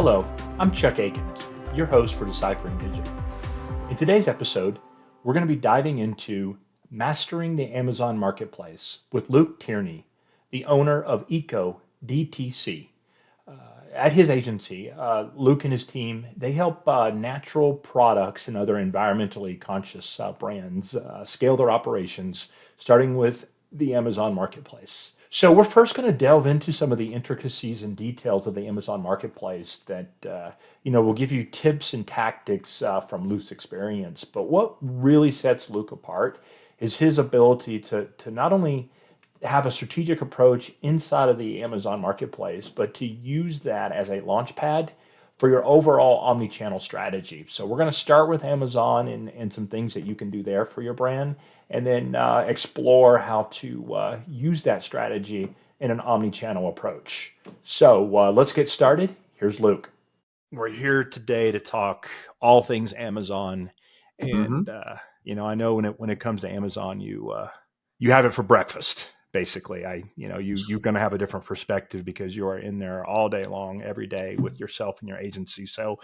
Hello, I'm Chuck Akins, your host for Deciphering Digital. In today's episode, we're going to be diving into mastering the Amazon Marketplace with Luke Tierney, the owner of Eco DTC. At his agency, Luke and his team, they help natural products and other environmentally conscious brands scale their operations, starting with the Amazon Marketplace. So we're first going to delve into some of the intricacies and details of the Amazon Marketplace that will give you tips and tactics from Luke's experience. But what really sets Luke apart is his ability to not only have a strategic approach inside of the Amazon Marketplace, but to use that as a launch pad for your overall omni-channel strategy. So we're going to start with Amazon and some things that you can do there for your brand, and then explore how to use that strategy in an omni-channel approach. So let's get started. Here's Luke. We're here today to talk all things Amazon, and I know when it comes to Amazon, you have it for breakfast. Basically, you're going to have a different perspective because you are in there all day long, every day with yourself and your agency. So,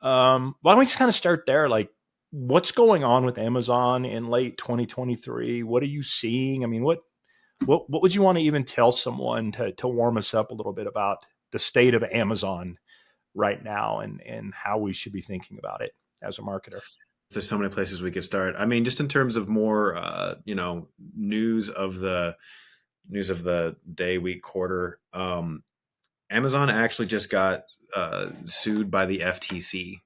why don't we just kind of start there? Like, what's going on with Amazon in late 2023? What are you seeing? I mean, what would you want to even tell someone to warm us up a little bit about the state of Amazon right now and how we should be thinking about it as a marketer? There's so many places we could start. I mean, just in terms of more, news of the day, week, quarter. Amazon actually just got sued by the FTC,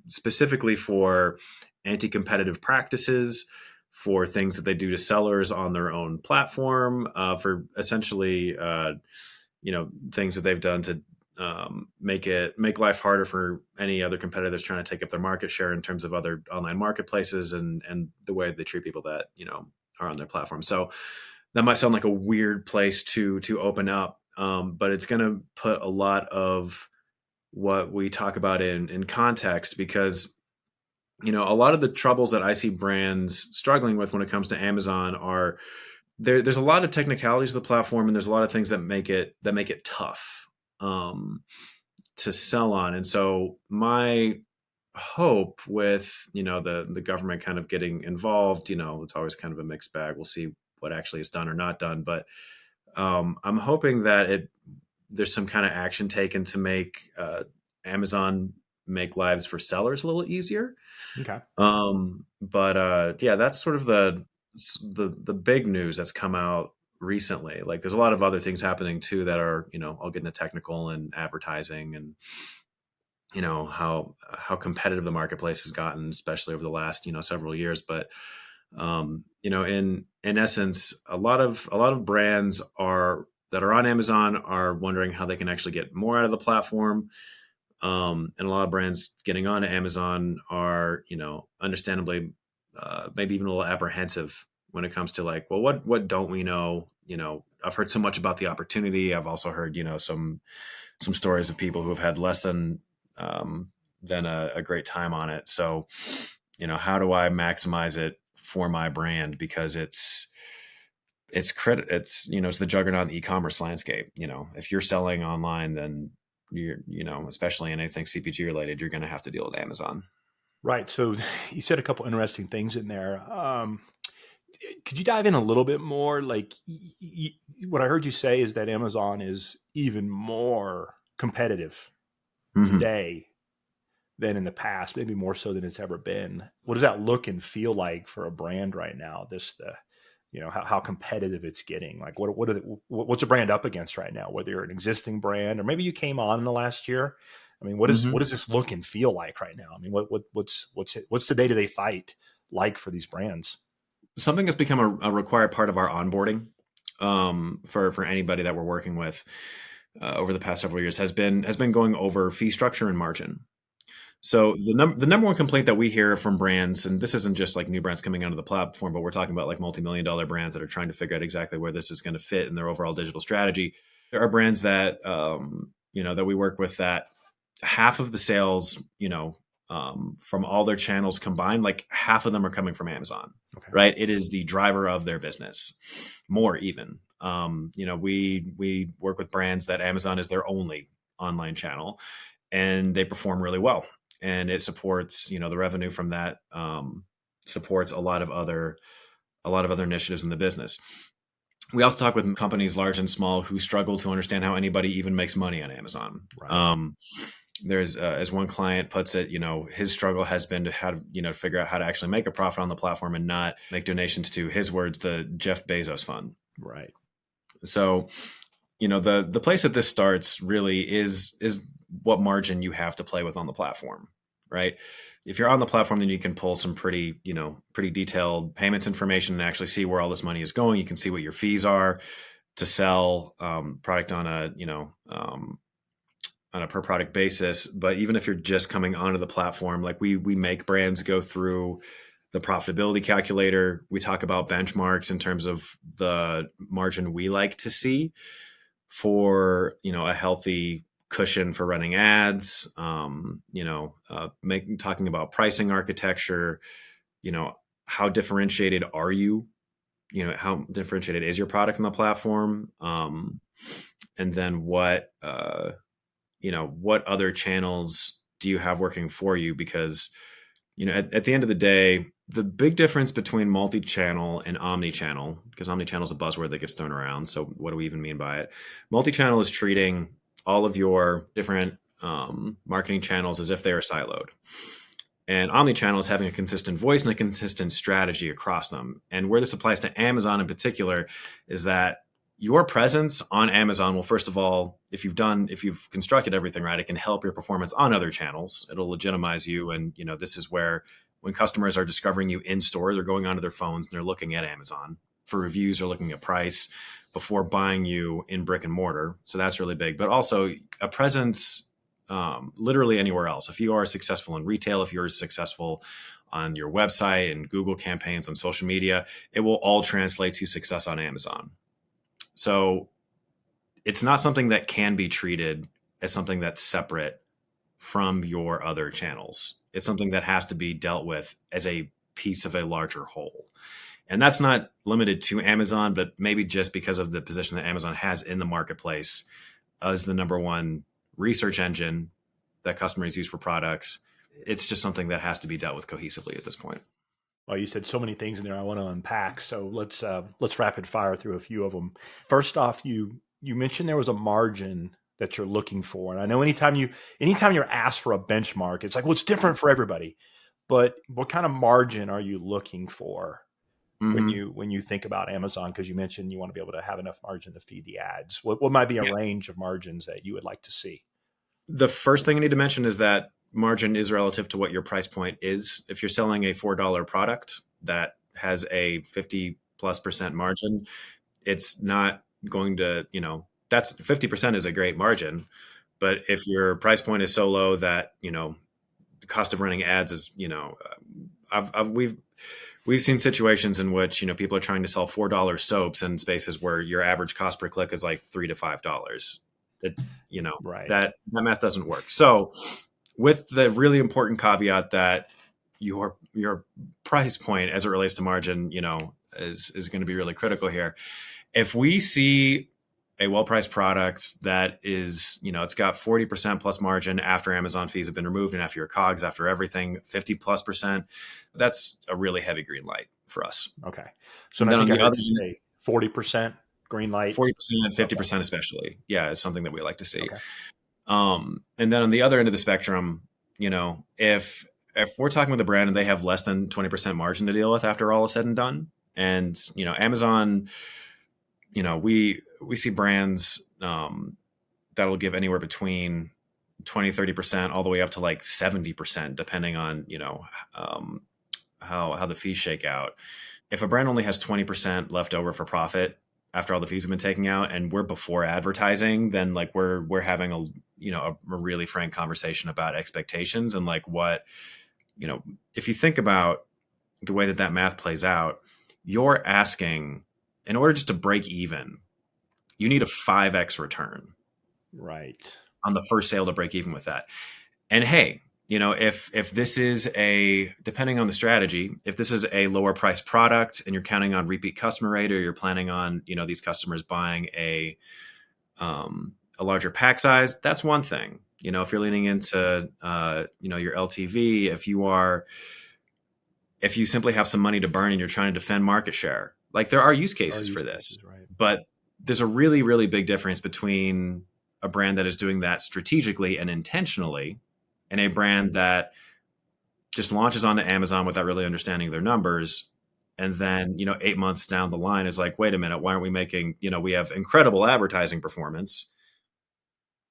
specifically for anti-competitive practices, for things that they do to sellers on their own platform, for essentially, things that they've done to make life harder for any other competitors trying to take up their market share in terms of other online marketplaces and the way they treat people that are on their platform. So that might sound like a weird place to open up, but it's going to put a lot of what we talk about in context, because a lot of the troubles that I see brands struggling with when it comes to Amazon are there's a lot of technicalities of the platform, and there's a lot of things that make it tough to sell on. And so my hope with, the government kind of getting involved, it's always kind of a mixed bag. We'll see what actually is done or not done. But I'm hoping that there's some kind of action taken to make Amazon make lives for sellers a little easier. Okay. That's sort of the big news that's come out recently. Like, there's a lot of other things happening too that are, I'll get into technical and advertising and, how competitive the marketplace has gotten, especially over the last, several years. But, in essence, a lot of brands that are on Amazon are wondering how they can actually get more out of the platform. And a lot of brands getting on Amazon are, understandably, maybe even a little apprehensive when it comes to like, well, what don't we know? I've heard so much about the opportunity. I've also heard, some stories of people who have had less than a great time on it. So, how do I maximize it for my brand? Because it's it's the juggernaut in the e-commerce landscape. If you're selling online, then you're, especially in anything CPG related, you're going to have to deal with Amazon. Right. So you said a couple interesting things in there. Could you dive in a little bit more? Like, what I heard you say is that Amazon is even more competitive today than in the past, maybe more so than it's ever been. What does that look and feel like for a brand right now? How competitive it's getting. Like, what's a brand up against right now? Whether you're an existing brand or maybe you came on in the last year. I mean, what does this look and feel like right now? I mean, what's the day-to-day fight like for these brands? Something that's become a required part of our onboarding for anybody that we're working with over the past several years has been going over fee structure and margin. So the number one complaint that we hear from brands, and this isn't just like new brands coming onto the platform, but we're talking about like multi-million-dollar brands that are trying to figure out exactly where this is going to fit in their overall digital strategy. There are brands that that we work with that half of the sales, from all their channels combined, like half of them are coming from Amazon. Okay. Right? It is the driver of their business, more even. We work with brands that Amazon is their only online channel, and they perform really well. And it supports, the revenue from that supports a lot of other initiatives in the business. We also talk with companies large and small who struggle to understand how anybody even makes money on Amazon. Right. There's, as one client puts it, his struggle has been to figure out how to actually make a profit on the platform and not make donations to, his words, the Jeff Bezos fund. Right. So, the place that this starts really is what margin you have to play with on the platform, right? If you're on the platform, then you can pull some pretty detailed payments information and actually see where all this money is going. You can see what your fees are to sell product on a per product basis. But even if you're just coming onto the platform, like we make brands go through the profitability calculator. We talk about benchmarks in terms of the margin we like to see for, a healthy cushion for running ads, talking about pricing architecture, how differentiated are you? How differentiated is your product on the platform? And then what other channels do you have working for you? Because, at the end of the day, the big difference between multi-channel and omni-channel, because omni-channel is a buzzword that gets thrown around. So what do we even mean by it? Multi-channel is treating all of your different marketing channels as if they are siloed. And omni-channel is having a consistent voice and a consistent strategy across them. And where this applies to Amazon in particular is that your presence on Amazon will, first of all, if you've constructed everything right, it can help your performance on other channels. It'll legitimize you. And, this is where when customers are discovering you in stores, they're going onto their phones and they're looking at Amazon for reviews or looking at price before buying you in brick and mortar. So that's really big. But also a presence literally anywhere else. If you are successful in retail, if you're successful on your website and Google campaigns on social media, it will all translate to success on Amazon. So it's not something that can be treated as something that's separate from your other channels. It's something that has to be dealt with as a piece of a larger whole. And that's not limited to Amazon, but maybe just because of the position that Amazon has in the marketplace as the number one research engine that customers use for products. It's just something that has to be dealt with cohesively at this point. Well, you said so many things in there I want to unpack. So let's rapid fire through a few of them. First off, you mentioned there was a margin that you're looking for, and I know anytime you're asked for a benchmark, it's like, well, it's different for everybody. But what kind of margin are you looking for when you think about Amazon? Because you mentioned you want to be able to have enough margin to feed the ads. What might be a range of margins that you would like to see? The first thing I need to mention is that margin is relative to what your price point is. If you're selling a $4 product that has a 50+% margin, it's not going to, that's 50% is a great margin. But if your price point is so low that, the cost of running ads is, we've seen situations in which, people are trying to sell $4 soaps in spaces where your average cost per click is like $3 to $5. Right. That math doesn't work. So with the really important caveat that your price point as it relates to margin, is going to be really critical here. If we see a well-priced product that is, it's got 40% plus margin after Amazon fees have been removed and after your COGS, after everything, 50+%, that's a really heavy green light for us. Okay. So I think I heard you say 40% green light. 40%, 50% especially. Yeah, is something that we like to see. Okay. And then on the other end of the spectrum, if we're talking with a brand and they have less than 20% margin to deal with after all is said and done, and Amazon, we see brands that'll give anywhere between 20-30% all the way up to like 70%, depending on how the fees shake out. If a brand only has 20% left over for profit after all the fees have been taken out, and we're before advertising, then like we're having a really frank conversation about expectations and like what, if you think about the way that math plays out, you're asking, in order just to break even, you need a 5x return. Right. On the first sale to break even with that. And hey, if this is depending on the strategy, if this is a lower price product and you're counting on repeat customer rate, or you're planning on, these customers buying a a larger pack size, that's one thing. If you're leaning into your LTV, if you simply have some money to burn and you're trying to defend market share, like there are use cases for this, right? but there's a really, really big difference between a brand that is doing that strategically and intentionally and a brand that just launches onto Amazon without really understanding their numbers. And then, 8 months down the line is like, wait a minute, why aren't we making, we have incredible advertising performance,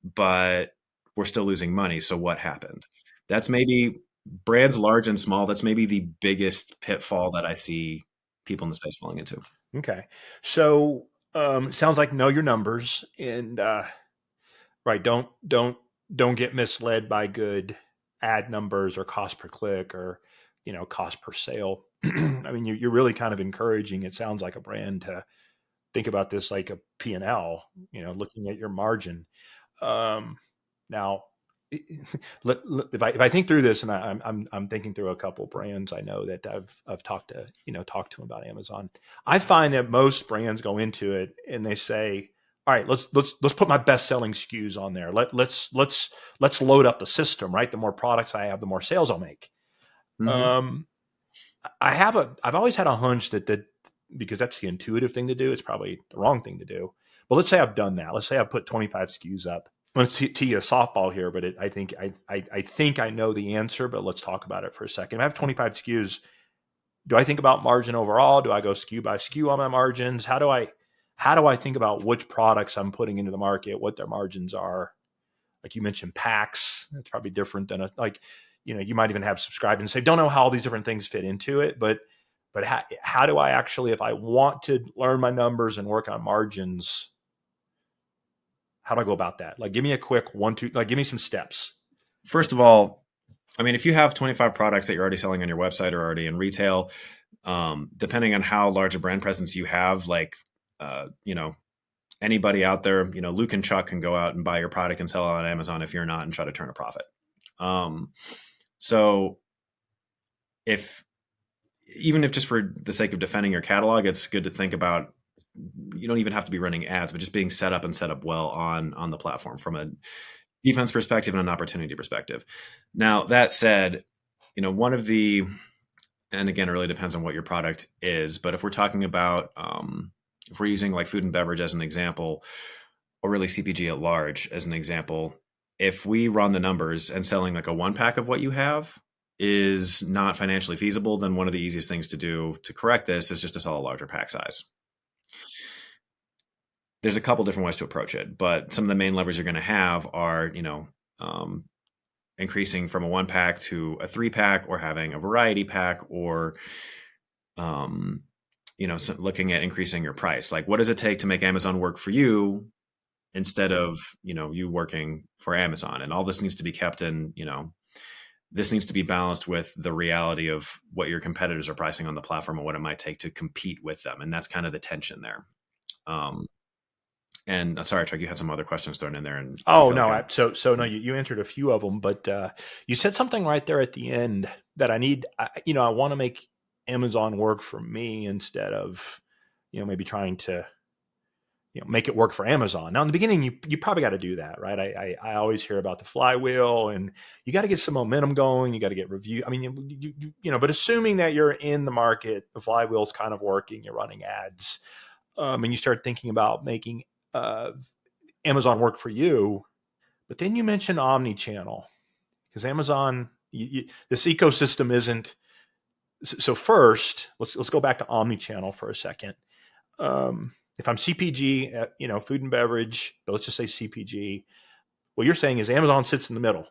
but we're still losing money. So what happened? That's maybe brands large and small. That's maybe the biggest pitfall that I see people in the space falling into. Okay. So sounds like know your numbers and right. Don't get misled by good ad numbers or cost per click or cost per sale. I mean, you're really kind of encouraging. It sounds like a brand to think about this like a P&L. Looking at your margin. Now, if I think through this, and I'm thinking through a couple brands I know that I've talked to them about Amazon. I find that most brands go into it and they say, all right, let's put my best selling SKUs on there. Let's load up the system, right? The more products I have, the more sales I'll make. Mm-hmm. I've always had a hunch that because that's the intuitive thing to do, it's probably the wrong thing to do. But let's say I've done that. Let's say I've put 25 SKUs up. Let's tee you a softball here, but I think I know the answer. But let's talk about it for a second. If I have 25 SKUs. Do I think about margin overall? Do I go SKU by SKU on my margins? How do I think about which products I'm putting into the market, what their margins are? Like you mentioned, packs. It's probably different than you might even have subscribe and say, don't know how all these different things fit into it, but how do I actually, if I want to learn my numbers and work on margins, how do I go about that? Like, give me a quick 1, 2, like, give me some steps. First of all, I mean, if you have 25 products that you're already selling on your website or already in retail, depending on how large a brand presence you have, like, anybody out there, Luke and Chuck can go out and buy your product and sell it on Amazon if you're not and try to turn a profit. So even if just for the sake of defending your catalog, it's good to think about, you don't even have to be running ads, but just being set up well on the platform from a defense perspective and an opportunity perspective. Now, that said, and again, it really depends on what your product is, but if we're talking about, if we're using like food and beverage as an example, or really CPG at large as an example, if we run the numbers and selling like a 1-pack of what you have is not financially feasible, then one of the easiest things to do to correct this is just to sell a larger pack size. There's a couple different ways to approach it, but some of the main levers you're going to have are, increasing from a 1-pack to a 3-pack, or having a variety pack, or, looking at increasing your price. Like, what does it take to make Amazon work for you instead of, you working for Amazon? And all this needs to be kept in, this needs to be balanced with the reality of what your competitors are pricing on the platform and what it might take to compete with them. And that's kind of the tension there. And sorry, Chuck, you had some other questions thrown in there. And no, no, you answered a few of them, but you said something right there at the end that I want to make Amazon work for me instead of, maybe trying to, make it work for Amazon. Now, in the beginning, you probably got to do that, right? I always hear about the flywheel, and you got to get some momentum going. You got to get review. I mean, but assuming that you're in the market, the flywheel's kind of working. You're running ads, and you start thinking about making Amazon work for you. But then you mentioned Omni-channel, because Amazon, this ecosystem isn't. So first, let's go back to Omni-channel for a second. If I'm CPG, food and beverage, but let's just say CPG, what you're saying is Amazon sits in the middle.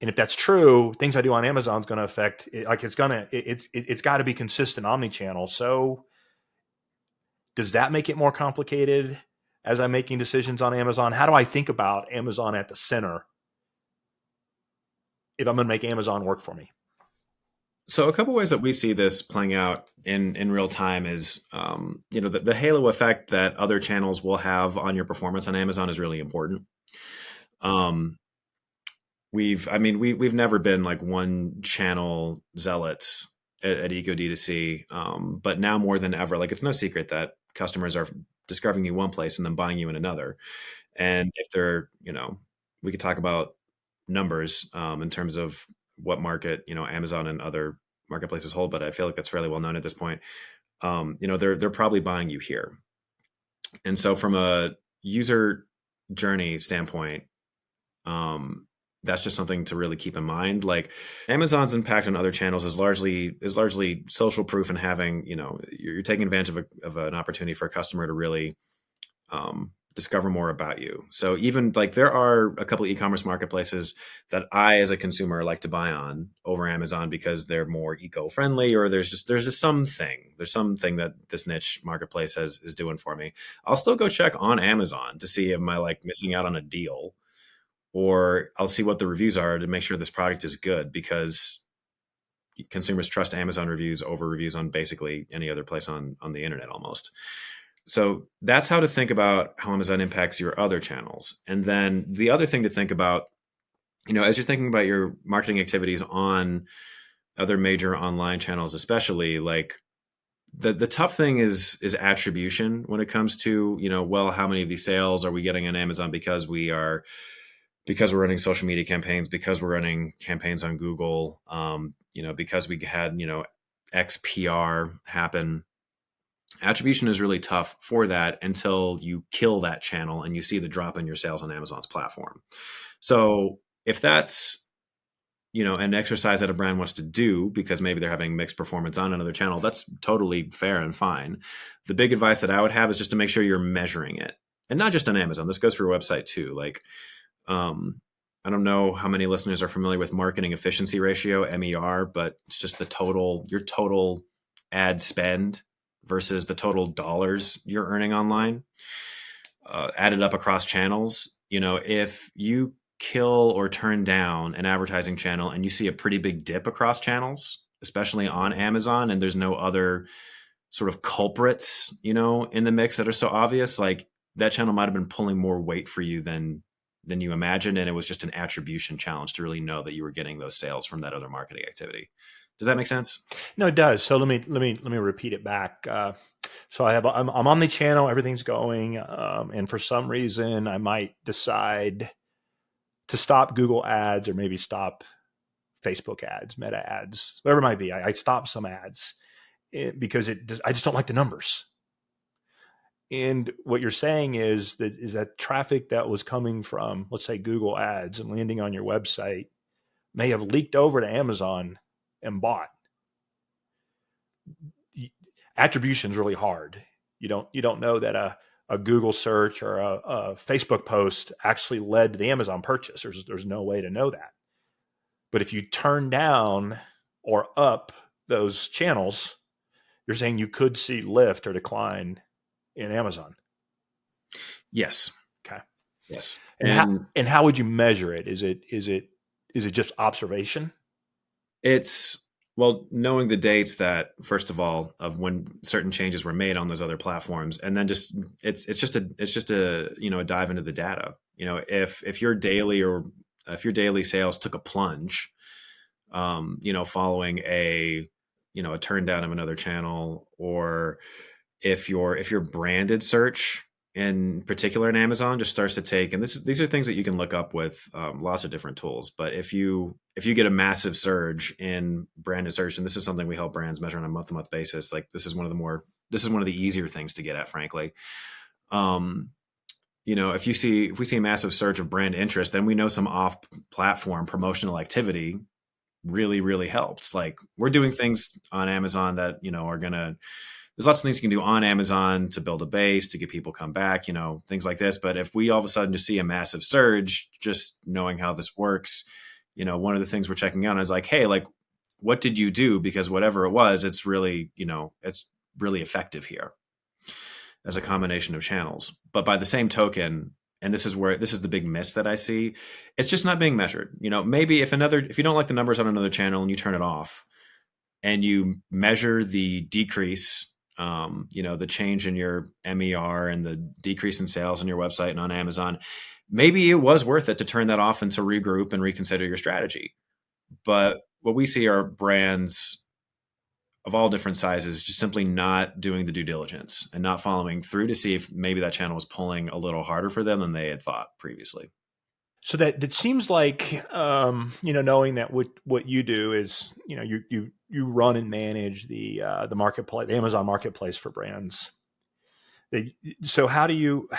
And if that's true, things I do on Amazon is going to affect, it's got to be consistent Omni-channel. So does that make it more complicated as I'm making decisions on Amazon? How do I think about Amazon at the center if I'm going to make Amazon work for me? So a couple ways that we see this playing out in real time is, the halo effect that other channels will have on your performance on Amazon is really important. We've never been like one channel zealots at Eco D2C, but now more than ever, like, it's no secret that customers are discovering you one place and then buying you in another. And if they're, we could talk about numbers in terms of what market, Amazon and other marketplaces hold, but I feel like that's fairly well known at this point. They're probably buying you here. And so from a user journey standpoint, that's just something to really keep in mind. Like Amazon's impact on other channels is largely social proof, and having, you're taking advantage of an opportunity for a customer to really discover more about you. So even like there are a couple of e-commerce marketplaces that I, as a consumer, like to buy on over Amazon because they're more eco-friendly, or there's something that this niche marketplace is doing for me. I'll still go check on Amazon to see am I like missing out on a deal, or I'll see what the reviews are to make sure this product is good, because consumers trust Amazon reviews over reviews on basically any other place on the internet almost. So that's how to think about how Amazon impacts your other channels. And then the other thing to think about, as you're thinking about your marketing activities on other major online channels, especially, like the tough thing is attribution when it comes to, well, how many of these sales are we getting on Amazon because we're running social media campaigns, because we're running campaigns on Google, because we had, XPR happen. Attribution is really tough for that until you kill that channel and you see the drop in your sales on Amazon's platform. So if that's, an exercise that a brand wants to do because maybe they're having mixed performance on another channel, that's totally fair and fine. The big advice that I would have is just to make sure you're measuring it, and not just on Amazon. This goes for your website too. Like, I don't know how many listeners are familiar with marketing efficiency ratio, MER, but it's just your total ad spend versus the total dollars you're earning online, added up across channels. If you kill or turn down an advertising channel and you see a pretty big dip across channels, especially on Amazon, and there's no other sort of culprits, in the mix that are so obvious, like that channel might have been pulling more weight for you than you imagined, and it was just an attribution challenge to really know that you were getting those sales from that other marketing activity. Does that make sense? No, it does. So let me repeat it back. So I'm on the channel, everything's going, and for some reason I might decide to stop Google ads, or maybe stop Facebook ads, Meta ads, whatever it might be. I stop some ads because I just don't like the numbers. And what you're saying is that traffic that was coming from, let's say, Google ads and landing on your website may have leaked over to Amazon and bought. Attribution is really hard. You don't know that a Google search or a Facebook post actually led to the Amazon purchase. There's no way to know that. But if you turn down or up those channels, you're saying you could see lift or decline in Amazon. Yes. Okay. Yes. And how would you measure it? Is it just observation? It's, well, knowing the dates that, first of all, of when certain changes were made on those other platforms, and then just it's just a a dive into the data. If your daily sales took a plunge, following a turn down of another channel, or if your branded search in particular in Amazon just starts to take, and these are things that you can look up with lots of different tools. But if you get a massive surge in branded search, and this is something we help brands measure on a month-to-month basis, like this is one of the easier things to get at, frankly. If we see a massive surge of brand interest, then we know some off-platform promotional activity really, really helps. Like, we're doing things on Amazon that are gonna. There's lots of things you can do on Amazon to build a base, to get people come back, things like this. But if we all of a sudden just see a massive surge, just knowing how this works, one of the things we're checking out is like, hey, like, what did you do? Because whatever it was, it's really, it's really effective here as a combination of channels. But by the same token, and this is the big miss that I see, it's just not being measured. Maybe if you don't like the numbers on another channel and you turn it off and you measure the decrease, the change in your MER and the decrease in sales on your website and on Amazon, maybe it was worth it to turn that off and to regroup and reconsider your strategy. But what we see are brands of all different sizes just simply not doing the due diligence and not following through to see if maybe that channel was pulling a little harder for them than they had thought previously. So that seems like, knowing that what you do is, you run and manage the marketplace, the Amazon marketplace for brands. So how do you,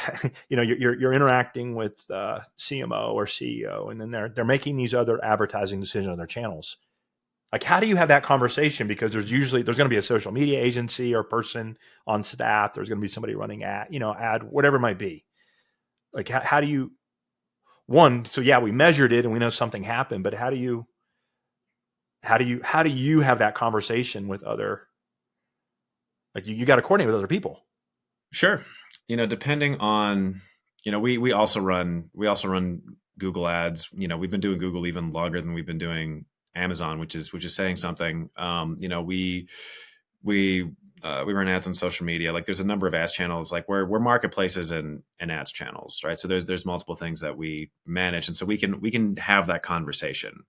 you're interacting with CMO or CEO, and then they're making these other advertising decisions on their channels. Like, how do you have that conversation? Because there's going to be a social media agency or person on staff. There's going to be somebody running ad, whatever it might be. Like, how do you, one, so yeah, we measured it and we know something happened, but how do you have that conversation with other, like, you got to coordinate with other people. Sure. Depending on, we also run Google ads. We've been doing Google even longer than we've been doing Amazon, which is saying something. We run ads on social media. Like, there's a number of ads channels, like we're marketplaces and ads channels, right? So there's multiple things that we manage, and so we can have that conversation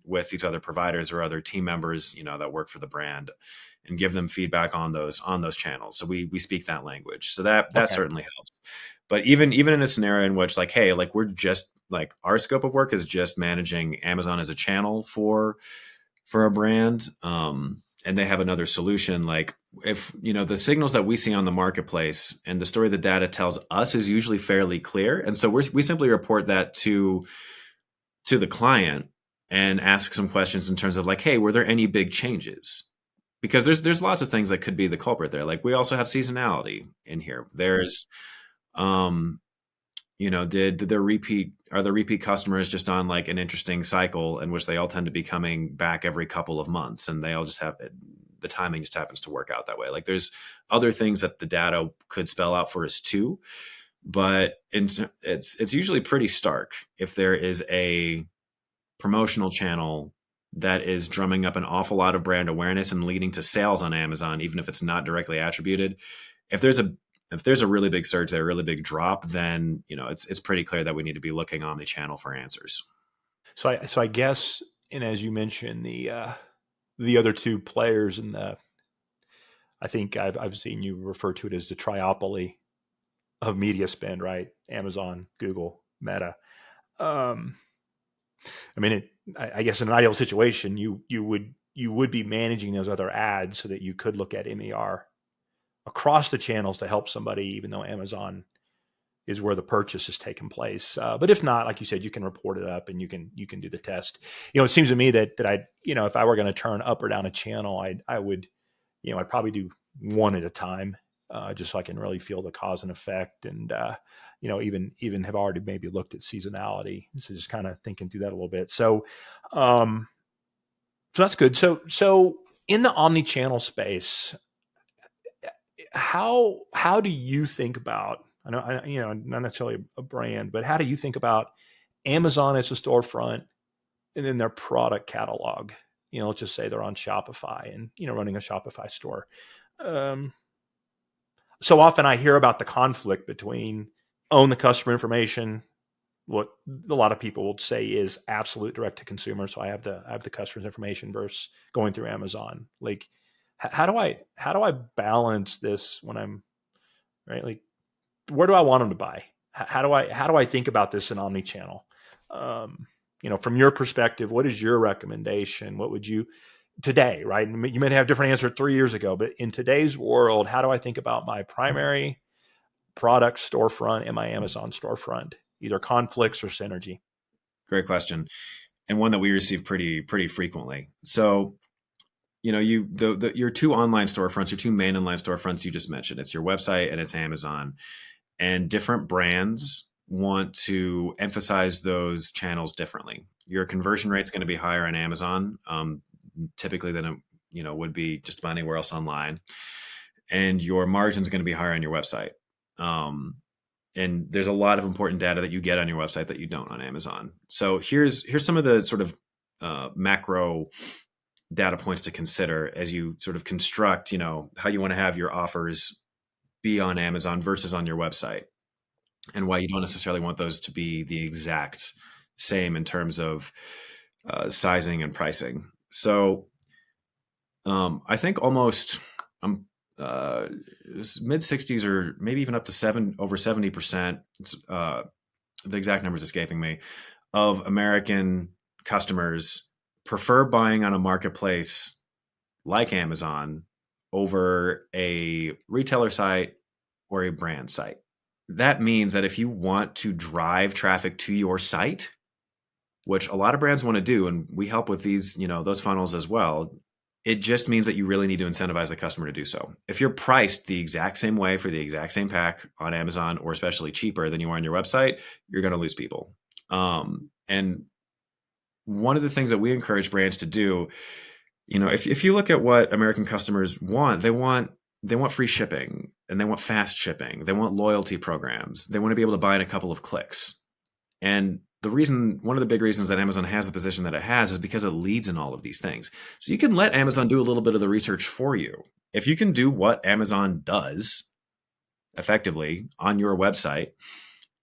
with these other providers or other team members, that work for the brand, and give them feedback on those channels. So we speak that language. So that Okay. certainly helps. But even in a scenario in which, like, hey, like, we're just, like, our scope of work is just managing Amazon as a channel for a brand, and they have another solution. Like, if the signals that we see on the marketplace and the story the data tells us is usually fairly clear, and so we simply report that to the client and ask some questions in terms of, like, hey, were there any big changes? Because there's lots of things that could be the culprit there. Like, we also have seasonality in here. There's did their repeat are the repeat customers just on, like, an interesting cycle in which they all tend to be coming back every couple of months, and they all just have the timing just happens to work out that way. Like, there's other things that the data could spell out for us too, but it's usually pretty stark if there is a promotional channel that is drumming up an awful lot of brand awareness and leading to sales on Amazon, even if it's not directly attributed. If there's a really big surge there, a really big drop, then it's pretty clear that we need to be looking omni-channel for answers. So I guess, and as you mentioned, the other two players in I think I've seen you refer to it as the triopoly of media spend, right? Amazon, Google, Meta. Um, I mean, I guess in an ideal situation, you would be managing those other ads so that you could look at MER across the channels to help somebody, even though Amazon is where the purchase is taking place. But if not, like you said, you can report it up and you can do the test. It seems to me that I, if I were going to turn up or down a channel, I would, I'd probably do one at a time, just so I can really feel the cause and effect, and even have already maybe looked at seasonality. So just kind of thinking through that a little bit. Um, so that's good. So in the omni-channel space, how do you think about, I know, not necessarily a brand, but how do you think about Amazon as a storefront and then their product catalog? Let's just say they're on Shopify and running a Shopify store. Um, so often I hear about the conflict between own the customer information, what a lot of people would say is absolute direct to consumer. So I have the customer's information versus going through Amazon. Like, how do I balance this when I'm right? Like, where do I want them to buy? How do I think about this in omni-channel? From your perspective, what is your recommendation? What would you today, right? You may have a different answer 3 years ago, but in today's world, how do I think about my primary product storefront and my Amazon storefront, either conflicts or synergy? Great question, and one that we receive pretty frequently. So, your two online storefronts, your two main online storefronts you just mentioned, it's your website and it's Amazon, and different brands want to emphasize those channels differently. Your conversion rate's going to be higher on Amazon, typically, than it would be just about anywhere else online, and your margin's going to be higher on your website. And there's a lot of important data that you get on your website that you don't on Amazon. So here's some of the sort of macro data points to consider as you sort of construct, how you want to have your offers be on Amazon versus on your website, and why you don't necessarily want those to be the exact same in terms of sizing and pricing. So I think almost um, mid 60s or maybe even up to over 70%. The exact number is escaping me, of American customers prefer buying on a marketplace like Amazon over a retailer site or a brand site. That means that if you want to drive traffic to your site, which a lot of brands want to do, and we help with these, those funnels as well, it just means that you really need to incentivize the customer to do so. If you're priced the exact same way for the exact same pack on Amazon, or especially cheaper than you are on your website, you're going to lose people. And one of the things that we encourage brands to do, if you look at what American customers want, they want free shipping, and they want fast shipping. They want loyalty programs. They want to be able to buy in a couple of clicks. And one of the big reasons that Amazon has the position that it has is because it leads in all of these things. So you can let Amazon do a little bit of the research for you. If you can do what Amazon does effectively on your website,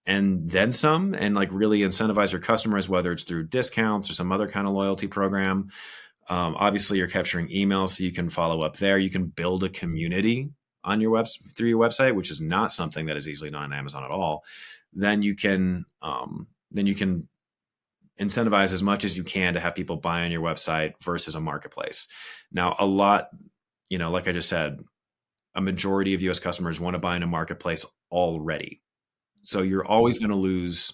and then some, and like really incentivize your customers, whether it's through discounts or some other kind of loyalty program. Obviously, you're capturing emails, so you can follow up there. You can build a community on your through your website, which is not something that is easily done on Amazon at all. Then you can incentivize as much as you can to have people buy on your website versus a marketplace. Now, a lot, like I just said, a majority of US customers want to buy in a marketplace already. So you're always going to lose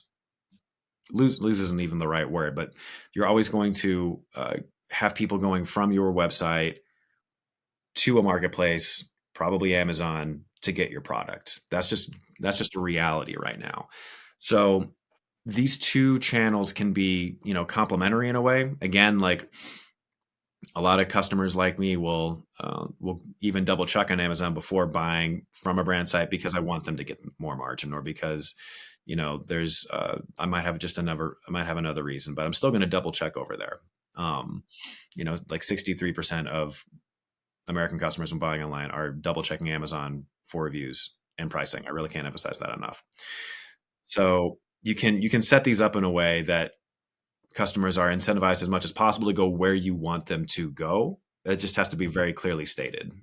isn't even the right word, but you're always going to have people going from your website to a marketplace, probably Amazon, to get your product. That's just a reality right now. So these two channels can be, complementary in a way. Again, like a lot of customers like me will even double check on Amazon before buying from a brand site, because I want them to get more margin, or because, there's I might have another reason, but I'm still going to double check over there. Like 63% of American customers when buying online are double checking Amazon for reviews and pricing. I really can't emphasize that enough. So you can set these up in a way that customers are incentivized as much as possible to go where you want them to go. It just has to be very clearly stated.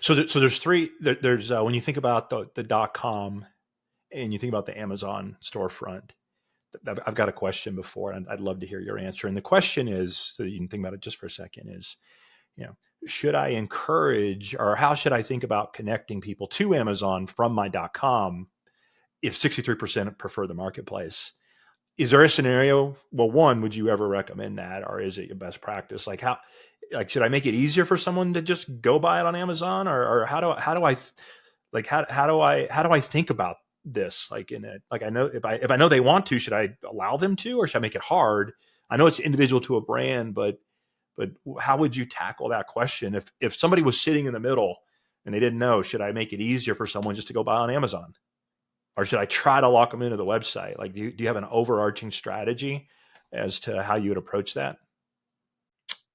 So there's three. There's when you think about the .com and you think about the Amazon storefront, I've got a question before, and I'd love to hear your answer. And the question is, so you can think about it just for a second, is, should I encourage, or how should I think about connecting people to Amazon from my .com if 63% prefer the marketplace? Is there a scenario? Well, one, would you ever recommend that, or is it your best practice? Like should I make it easier for someone to just go buy it on Amazon, or how do I think about this? Like I know if I know they want to, should I allow them to, or should I make it hard? I know it's individual to a brand, but how would you tackle that question if somebody was sitting in the middle and they didn't know? Should I make it easier for someone just to go buy on Amazon? Or should I try to lock them into the website? Like, do you have an overarching strategy as to how you would approach that?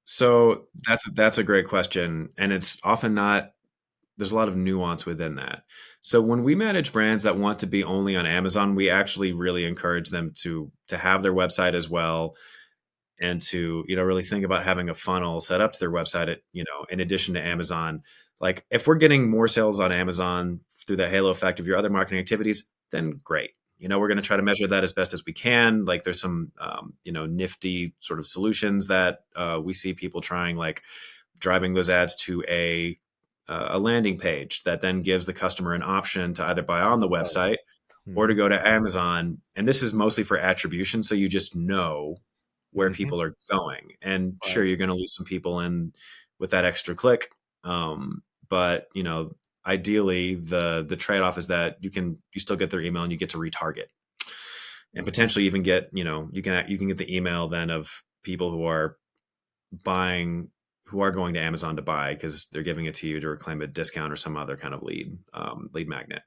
So that's a great question. And it's often not, there's a lot of nuance within that. So when we manage brands that want to be only on Amazon, we actually really encourage them to have their website as well, and to, really think about having a funnel set up to their website, in addition to Amazon. Like, if we're getting more sales on Amazon through the halo effect of your other marketing activities, then great. We're going to try to measure that as best as we can. Like, there's some, nifty sort of solutions that we see people trying, like driving those ads to a landing page that then gives the customer an option to either buy on the website or to go to Amazon. And this is mostly for attribution, so you just know where people are going. And sure, you're going to lose some people in with that extra click. But ideally the trade-off is that you still get their email, and you get to retarget, and potentially even get, you can get the email then of people who are going to Amazon to buy, because they're giving it to you to reclaim a discount or some other kind of lead magnet.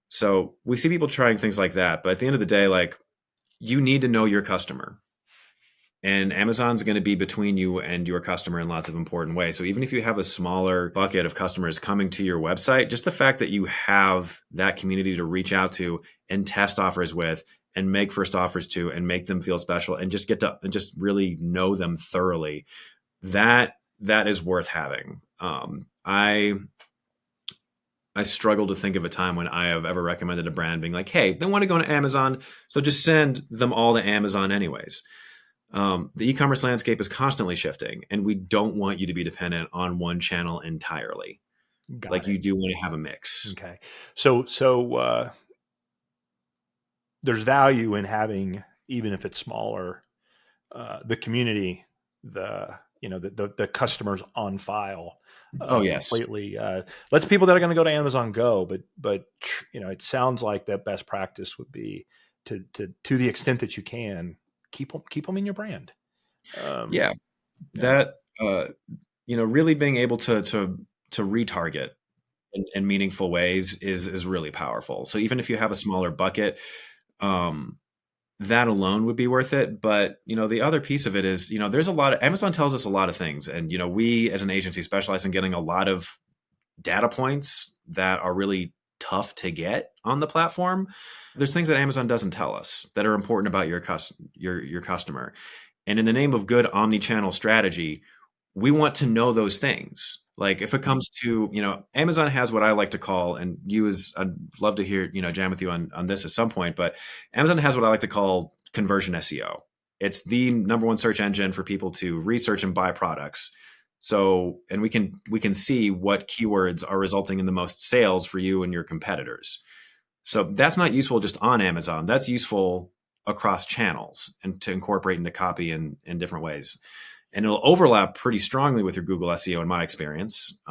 So we see people trying things like that, but at the end of the day, like, you need to know your customer, and Amazon's going to be between you and your customer in lots of important ways. So even if you have a smaller bucket of customers coming to your website, just the fact that you have that community to reach out to and test offers with, and make first offers to, and make them feel special, and just really know them thoroughly, that that is worth having. I struggle to think of a time when I have ever recommended a brand being like, hey, they want to go to Amazon, so just send them all to Amazon anyways. The e-commerce landscape is constantly shifting, and we don't want you to be dependent on one channel entirely. Got Like, it. you do want to have a mix. Okay. So there's value in having, even if it's smaller, the community, the customers on file, Oh, yes. completely lets people that are going to go to Amazon go. But it sounds like that best practice would be to the extent that you can keep them in your brand. Um, Yeah. yeah, That, really being able to retarget in meaningful ways is really powerful. So even if you have a smaller bucket, um, that alone would be worth it. But, the other piece of it is, there's a lot of Amazon tells us a lot of things. And, we as an agency specialize in getting a lot of data points that are really tough to get on the platform. There's things that Amazon doesn't tell us that are important about your customer. And in the name of good omni-channel strategy, we want to know those things. Like, if it comes to, Amazon has what I like to call, and I'd love to hear, jam with you on this at some point, but Amazon has what I like to call conversion SEO. It's the number one search engine for people to research and buy products. So, and we can see what keywords are resulting in the most sales for you and your competitors. So that's not useful just on Amazon. That's useful across channels and to incorporate into copy in different ways. And it'll overlap pretty strongly with your Google SEO in my experience.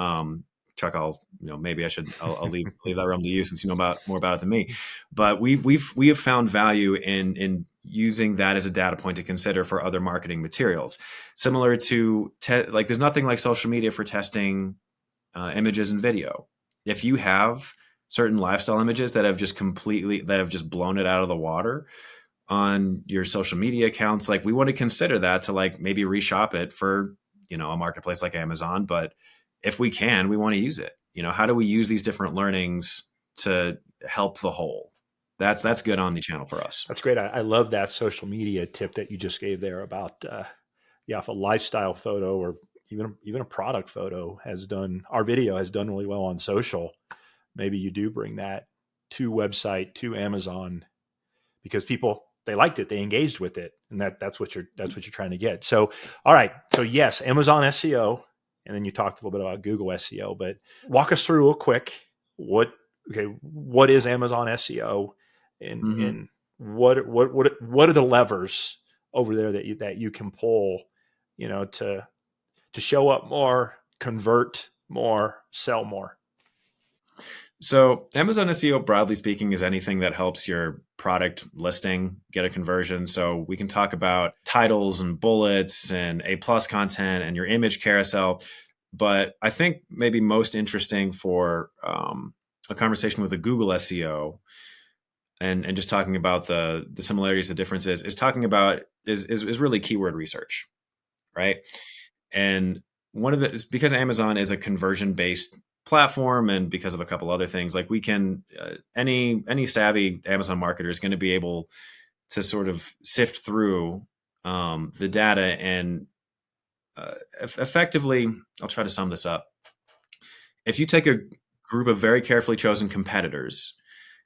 Chuck, maybe I'll leave that realm to you since you know more about it than me. But we have found value in using that as a data point to consider for other marketing materials. Similar to like, there's nothing like social media for testing images and video. If you have certain lifestyle images that have just blown it out of the water on your social media accounts, like, we want to consider that to, like, maybe reshop it for, a marketplace like Amazon. But if we can, we want to use it. How do we use these different learnings to help the whole? That's good on the channel for us. that's great. I love that social media tip that you just gave there about if a lifestyle photo or even a product photo our video has done really well on social, maybe you do bring that to Amazon, because people, they liked it, they engaged with it, and that's what you're trying to get. So, all right, so yes, Amazon SEO, and then you talked a little bit about Google SEO, but walk us through real quick what is Amazon SEO, and Mm-hmm. what are the levers over there that you can pull, to show up more, convert more, sell more. So Amazon SEO, broadly speaking, is anything that helps your product listing get a conversion. So we can talk about titles and bullets and A+ content and your image carousel. But I think maybe most interesting for a conversation with a Google SEO and just talking about the similarities, the differences, is talking about is really keyword research, right? And one of the is because Amazon is a conversion based platform, and because of a couple other things, like, we can any savvy Amazon marketer is going to be able to sort of sift through the data and effectively, I'll try to sum this up. If you take a group of very carefully chosen competitors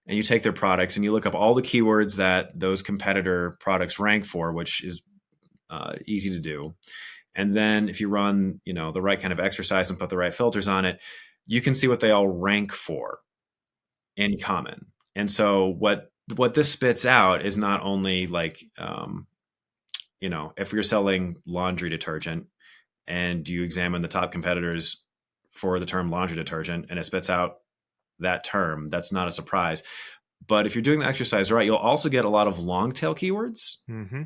and you take their products and you look up all the keywords that those competitor products rank for, which is easy to do, and then if you run, the right kind of exercise and put the right filters on it, you can see what they all rank for in common. And so what this spits out is not only like, if you're selling laundry detergent and you examine the top competitors for the term laundry detergent and it spits out that term, that's not a surprise. But if you're doing the exercise right, you'll also get a lot of long tail keywords, Mm-hmm.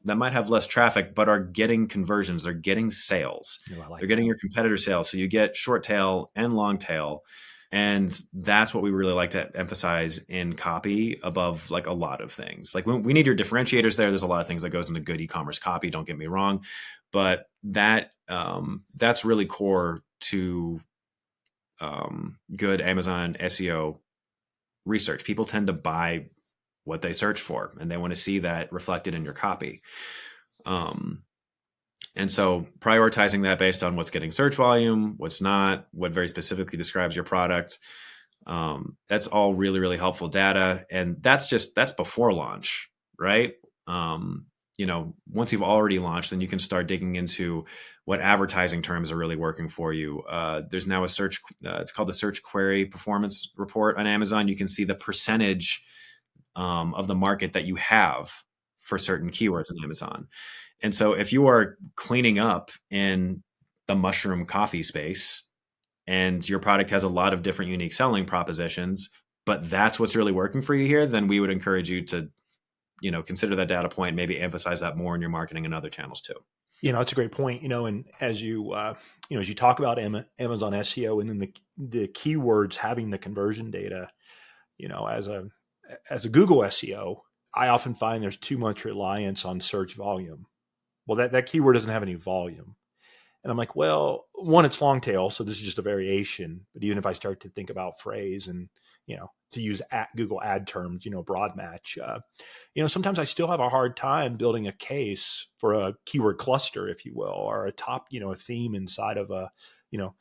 that might have less traffic, but are getting conversions. They're getting sales. I like They're getting that. your competitor sales. So you get short tail and long tail. And that's what we really like to emphasize in copy above, like, a lot of things. Like, we need your differentiators there. There's a lot of things that goes into good e-commerce copy, don't get me wrong. But that's really core to good Amazon SEO research. People tend to buy what they search for, and they want to see that reflected in your copy. And so prioritizing that based on what's getting search volume, what's not, what very specifically describes your product, that's all really, really helpful data. And that's before launch, right? Once you've already launched, then you can start digging into what advertising terms are really working for you. There's now a search, it's called the Search Query Performance Report on Amazon. You can see the percentage of the market that you have for certain keywords on Amazon. And so if you are cleaning up in the mushroom coffee space and your product has a lot of different unique selling propositions, but that's what's really working for you here, then we would encourage you to, consider that data point, maybe emphasize that more in your marketing and other channels too. That's a great point. And as as you talk about Amazon SEO, and then the keywords having the conversion data, as a Google SEO, I often find there's too much reliance on search volume. Well, that keyword doesn't have any volume. And I'm like, well, one, it's long tail, so this is just a variation. But even if I start to think about phrase and, to use Google ad terms, broad match, sometimes I still have a hard time building a case for a keyword cluster, if you will, or a top, a theme inside of you know,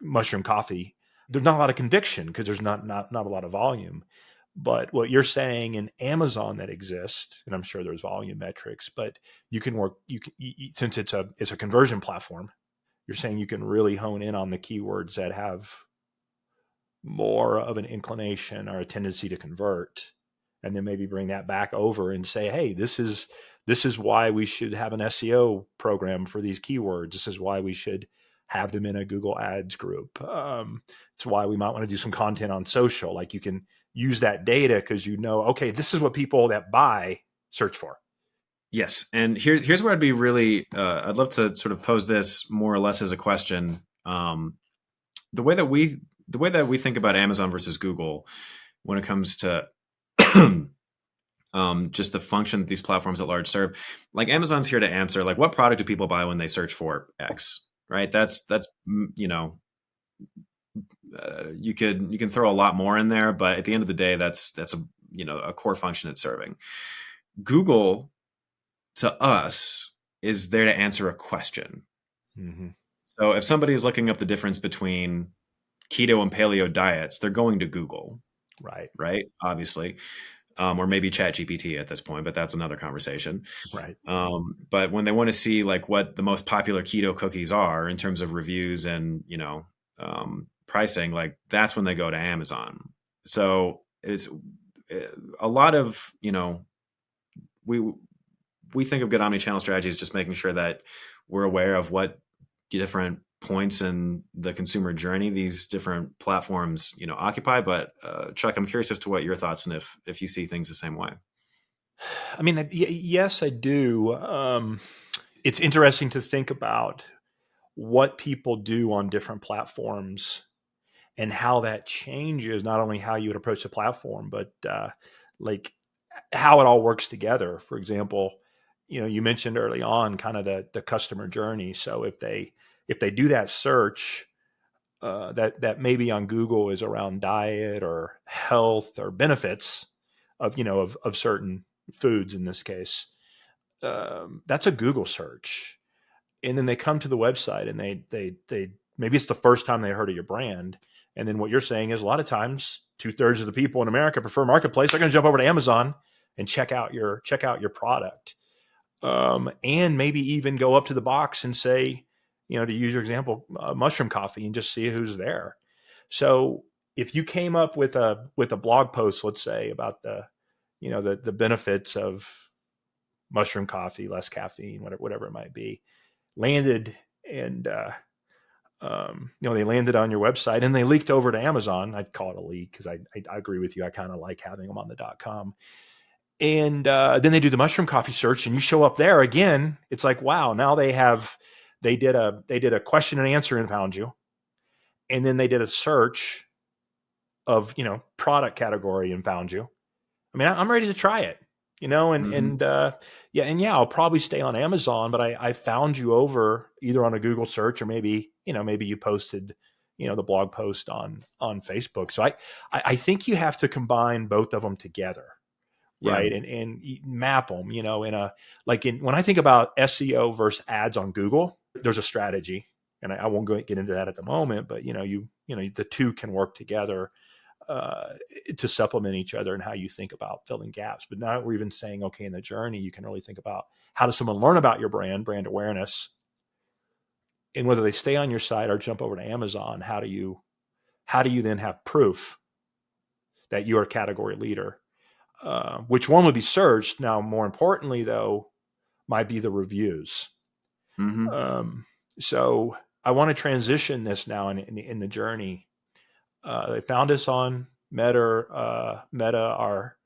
mushroom coffee. There's not a lot of conviction because there's not a lot of volume. But what you're saying in Amazon that exists, and I'm sure there's volume metrics, but you can work, since it's a conversion platform, you're saying you can really hone in on the keywords that have more of an inclination or a tendency to convert, and then maybe bring that back over and say, hey, this is why we should have an SEO program for these keywords. This is why we should have them in a Google Ads group. It's why we might want to do some content on social. Like, you can use that data because okay, this is what people that buy search for. Yes, and here's where I'd be really I'd love to sort of pose this more or less as a question. The way that we think about Amazon versus Google when it comes to just the function that these platforms at large serve, like Amazon's here to answer, like, what product do people buy when they search for X, right? That's you can throw a lot more in there, but at the end of the day, that's a core function it's serving. Google, to us, is there to answer a question. Mm-hmm. So if somebody is looking up the difference between keto and paleo diets, they're going to Google, right? Obviously, or maybe ChatGPT at this point, but that's another conversation. Right. But when they want to see like what the most popular keto cookies are in terms of reviews and pricing, like, that's when they go to Amazon. So it's a lot of we think of good omni-channel strategies just making sure that we're aware of what different points in the consumer journey these different platforms occupy. But Chuck, I'm curious as to what your thoughts, and if you see things the same way. I mean, yes, I do. It's interesting to think about what people do on different platforms and how that changes not only how you would approach the platform, but like how it all works together. For example, you mentioned early on kind of the customer journey. So if they do that search that maybe on Google is around diet or health or benefits of certain foods in this case, that's a Google search. And then they come to the website and they maybe it's the first time they heard of your brand. And then what you're saying is a lot of times 2/3 of the people in America prefer marketplace. They're going to jump over to Amazon and check out your product, and maybe even go up to the box and say, to use your example, mushroom coffee, and just see who's there. So if you came up with a blog post, let's say, about the benefits of mushroom coffee, less caffeine, whatever it might be, landed and they landed on your website and they leaked over to Amazon. I'd call it a leak because I agree with you. I kind of like having them on the .com. And then they do the mushroom coffee search, and you show up there again. It's like, wow, now they did a question and answer and found you, and then they did a search of product category and found you. I mean, I'm ready to try it, and I'll probably stay on Amazon, but I found you over either on a Google search or maybe you posted, the blog post on Facebook. So I think you have to combine both of them together, Yeah. right? And map them, in a, when I think about SEO versus ads on Google, there's a strategy, and I won't get into that at the moment, but the two can work together uh, to supplement each other and how you think about filling gaps. But now we're even saying, okay, in the journey, you can really think about how does someone learn about your brand awareness, and whether they stay on your site or jump over to Amazon. How do you then have proof that you're a category leader? Which one would be searched? Now, more importantly, though, might be the reviews. Mm-hmm. So I want to transition this now in the journey. They found us on Meta, our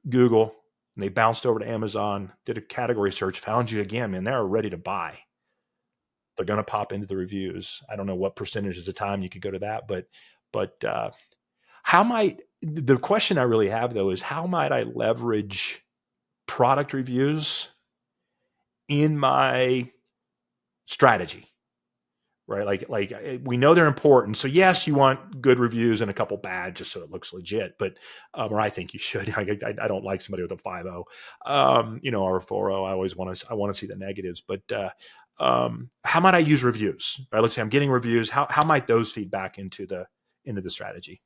Google, and they bounced over to Amazon, did a category search, found you again, and they're ready to buy. They're going to pop into the reviews. I don't know what percentage of the time you could go to that, but the question I really have though is how might I leverage product reviews in my strategy? Right, like we know they're important. So yes, you want good reviews and a couple bad, just so it looks legit. But or I think you should. I don't like somebody with a 5.0, or a 4.0. I want to see the negatives. But how might I use reviews? Right, let's say I'm getting reviews. How might those feed back into the strategy?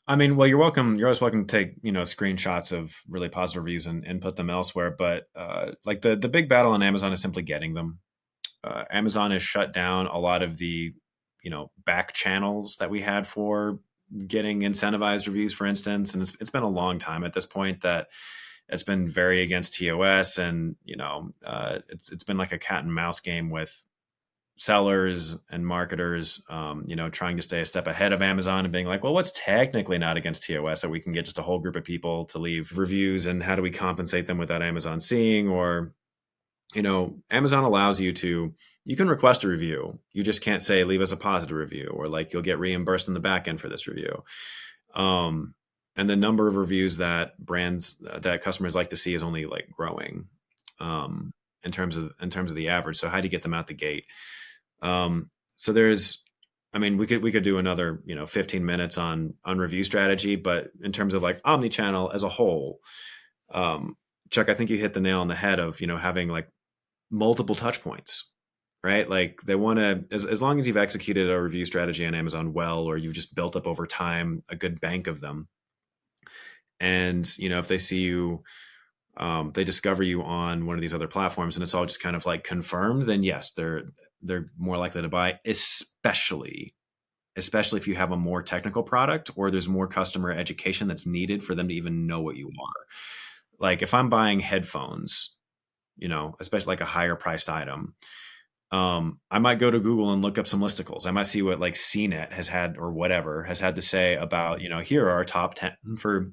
I mean, well, you're welcome. You're always welcome to take, screenshots of really positive reviews and put them elsewhere. But like the big battle on Amazon is simply getting them. Amazon has shut down a lot of the, back channels that we had for getting incentivized reviews, for instance. And it's been a long time at this point that it's been very against TOS, and it's been like a cat and mouse game with sellers and marketers, trying to stay a step ahead of Amazon and being like, well, what's technically not against TOS that we can get just a whole group of people to leave reviews, and how do we compensate them without Amazon seeing? Or Amazon allows you can request a review. You just can't say, leave us a positive review, or like you'll get reimbursed in the back end for this review. And the number of reviews that customers like to see is only like growing, in terms of the average. So how do you get them out the gate? So we could do another, 15 minutes on review strategy, but in terms of like omni-channel as a whole, Chuck, I think you hit the nail on the head of, having like multiple touch points, right? Like they want to, as long as you've executed a review strategy on Amazon well, or you've just built up over time a good bank of them. And, if they see you, they discover you on one of these other platforms and it's all just kind of like confirmed, then yes, they're more likely to buy, especially if you have a more technical product or there's more customer education that's needed for them to even know what you are. Like if I'm buying headphones, especially like a higher priced item, I might go to Google and look up some listicles. I might see what like CNET has had or whatever has had to say about, here are our top 10 for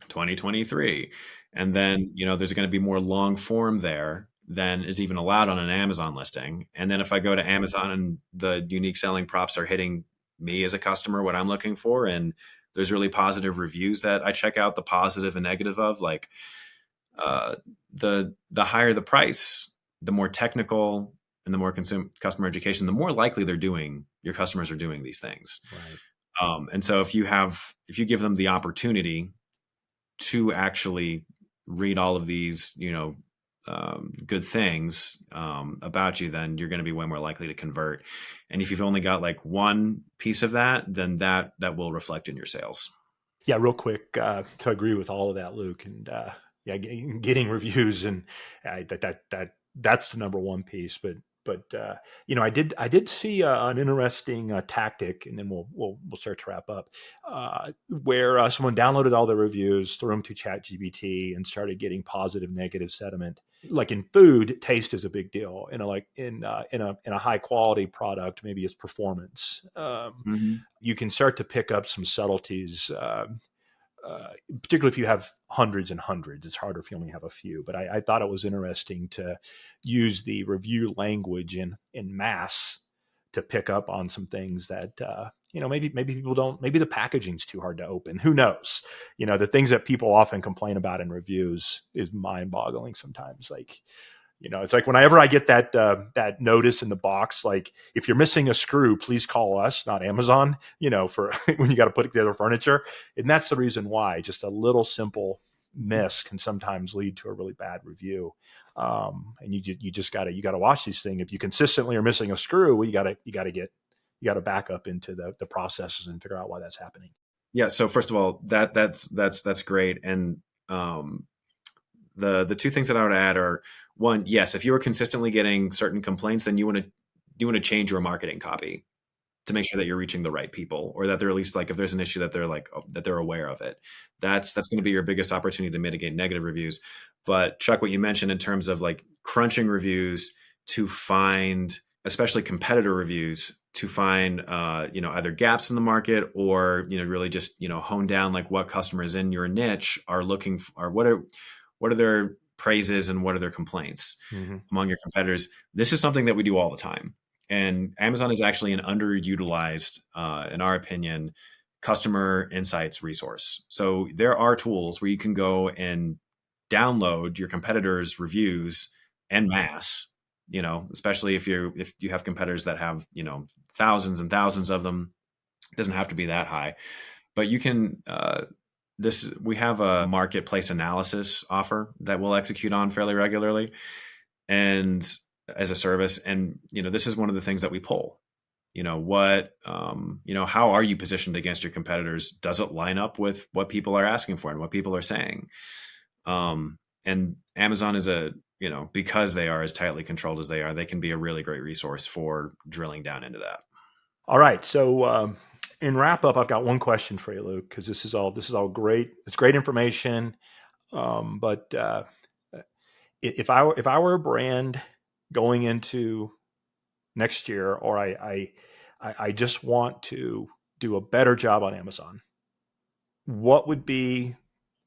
2023. And then, there's going to be more long form there than is even allowed on an Amazon listing. And then if I go to Amazon and the unique selling props are hitting me as a customer, what I'm looking for, and there's really positive reviews that I check out the positive and negative of, like the higher the price, the more technical and the more customer education, the more likely your customers are doing these things. Right. And so if you give them the opportunity to actually read all of these, good things about you, then you're going to be way more likely to convert. And if you've only got like one piece of that, then that will reflect in your sales. Yeah, real quick, to agree with all of that, Luke, and yeah, getting reviews, and that's the number one piece. But I did see an interesting tactic, and then we'll start to wrap up, where someone downloaded all the reviews, threw them to ChatGPT, and started getting positive, negative sentiment. Like in food, taste is a big deal. In a high quality product, maybe it's performance. Mm-hmm. You can start to pick up some subtleties. Particularly if you have hundreds and hundreds, it's harder if you only have a few. But I thought it was interesting to use the review language in mass to pick up on some things that maybe people don't. Maybe the packaging's too hard to open. Who knows? The things that people often complain about in reviews is mind-boggling sometimes. Like, it's like whenever I get that notice in the box, like if you're missing a screw, please call us, not Amazon, for when you got to put together furniture. And that's the reason why, just a little simple miss can sometimes lead to a really bad review. And you just gotta watch these things. If you consistently are missing a screw, well, you gotta back up into the processes and figure out why that's happening. Yeah. So first of all, that's great. And the two things that I would add are, one, yes, if you are consistently getting certain complaints, then you want to change your marketing copy to make sure that you're reaching the right people, or that they're at least, like, if there's an issue, that they're like, oh, that they're aware of it. That's going to be your biggest opportunity to mitigate negative reviews. But Chuck, what you mentioned in terms of like crunching reviews to find, especially competitor reviews, to find either gaps in the market, or really just hone down like what customers in your niche are looking for, or what are their praises and what are their complaints among your competitors. This is something that we do all the time. And Amazon is actually an underutilized, in our opinion, customer insights resource. So there are tools where you can go and download your competitors' reviews en masse. Especially if you have competitors that have thousands and thousands of them. It doesn't have to be that high, but you can. We have a marketplace analysis offer that we'll execute on fairly regularly, and as a service. And this is one of the things that we pull. How are you positioned against your competitors? Does it line up with what people are asking for and what people are saying? And Amazon is because they are as tightly controlled as they are, they can be a really great resource for drilling down into that. All right. So in wrap up, I've got one question for you, Luke, because this is all great. It's great information. But if I were a brand going into next year, or I just want to do a better job on Amazon, what would be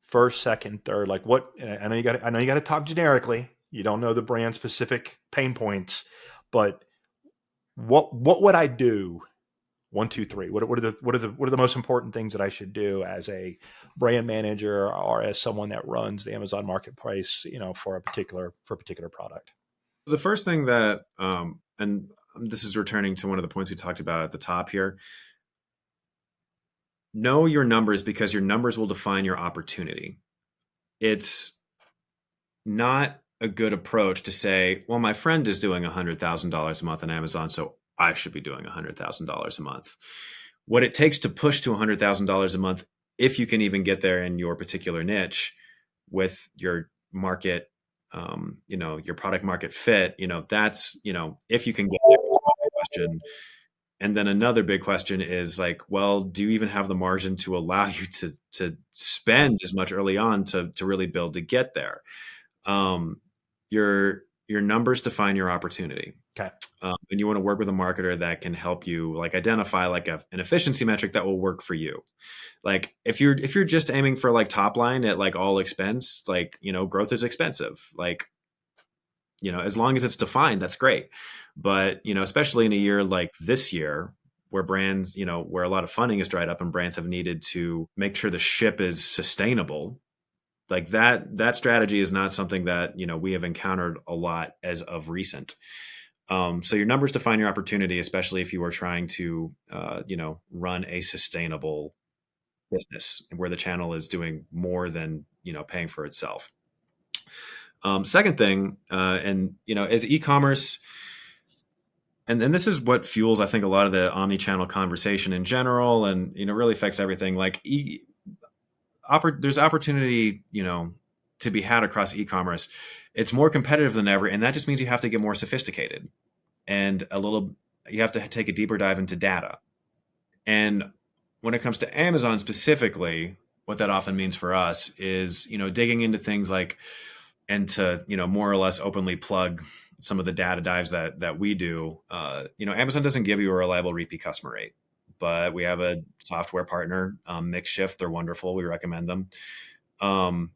first, second, third? Like what? I know you got to talk generically. You don't know the brand specific pain points, but what would I do? One, two, three. What are the most important things that I should do as a brand manager or as someone that runs the Amazon marketplace, for a particular product? The first thing that, and this is returning to one of the points we talked about at the top here, know your numbers, because your numbers will define your opportunity. It's not a good approach to say, well, my friend is doing $100,000 a month on Amazon, so I should be doing $100,000 a month. What it takes to push to $100,000 a month, if you can even get there in your particular niche with your market, your product market fit, that's, if you can get there, is one question. And then another big question is like, well, do you even have the margin to allow you to spend as much early on to really build to get there? Your numbers define your opportunity. Okay. And you want to work with a marketer that can help you like identify like an efficiency metric that will work for you. Like if you're just aiming for like top line at like all expense, like, growth is expensive. Like, as long as it's defined, that's great. But, especially in a year like this year, where brands, where a lot of funding is dried up and brands have needed to make sure the ship is sustainable, like that strategy is not something that, we have encountered a lot as of recent. So your numbers define your opportunity, especially if you are trying to, run a sustainable business where the channel is doing more than, paying for itself. Second thing, and as e-commerce, and this is what fuels, I think, a lot of the omni-channel conversation in general, and really affects everything. Like there's opportunity, to be had across e-commerce. It's more competitive than ever, and that just means you have to get more sophisticated, and you have to take a deeper dive into data. And when it comes to Amazon specifically, what that often means for us is, digging into things like, and to, more or less openly plug some of the data dives that we do. Amazon doesn't give you a reliable repeat customer rate, but we have a software partner, Makeshift. They're wonderful. We recommend them. Combined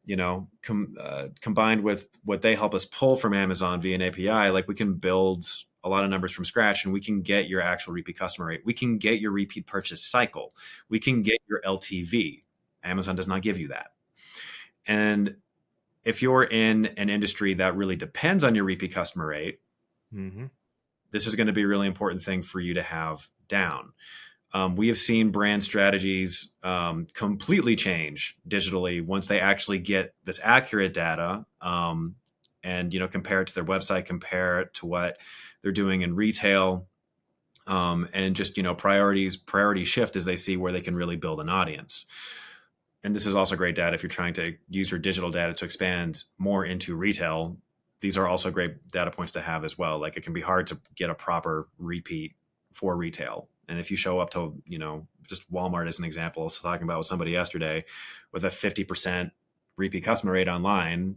with what they help us pull from Amazon via an API, like we can build a lot of numbers from scratch, and we can get your actual repeat customer rate. We can get your repeat purchase cycle. We can get your LTV. Amazon does not give you that. And if you're in an industry that really depends on your repeat customer rate, this is going to be a really important thing for you to have down. We have seen brand strategies completely change digitally once they actually get this accurate data, and compare it to their website, compare it to what they're doing in retail, and just priority shift as they see where they can really build an audience. And this is also great data if you're trying to use your digital data to expand more into retail. These are also great data points to have as well. Like, it can be hard to get a proper repeat for retail. And if you show up to, just Walmart as an example, I was talking about with somebody yesterday, with a 50% repeat customer rate online,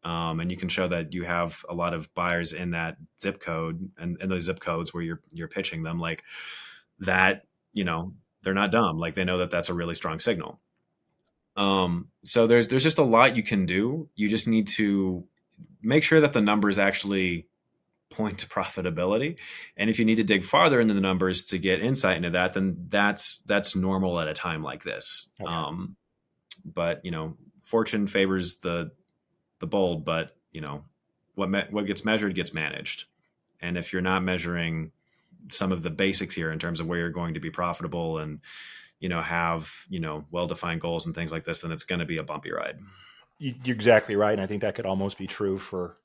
and you can show that you have a lot of buyers in that zip code and those zip codes where you're pitching them, like that, they're not dumb. Like, they know that that's a really strong signal. So there's just a lot you can do. You just need to make sure that the numbers actually point to profitability. And if you need to dig farther into the numbers to get insight into that, then that's normal at a time like this. Okay. But fortune favors the bold, but what gets measured gets managed. And if you're not measuring some of the basics here in terms of where you're going to be profitable and have well-defined goals and things like this, then it's going to be a bumpy ride. You're exactly right, and I think that could almost be true for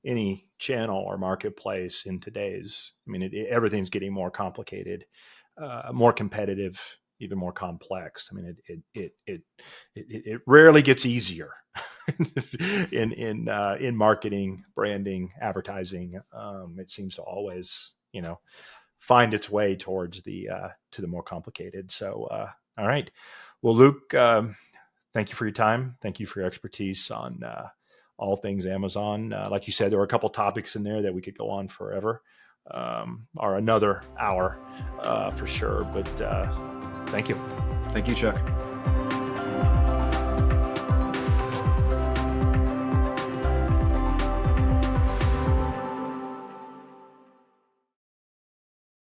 any channel or marketplace in today's. I mean, everything's getting more complicated, more competitive, even more complex. I mean, it rarely gets easier in marketing, branding, advertising. It seems to always, find its way towards the to the more complicated. So, all right. Well, Luke, thank you for your time. Thank you for your expertise on all things Amazon. Like you said, there were a couple topics in there that we could go on forever, or another hour for sure. But thank you. Thank you, Chuck.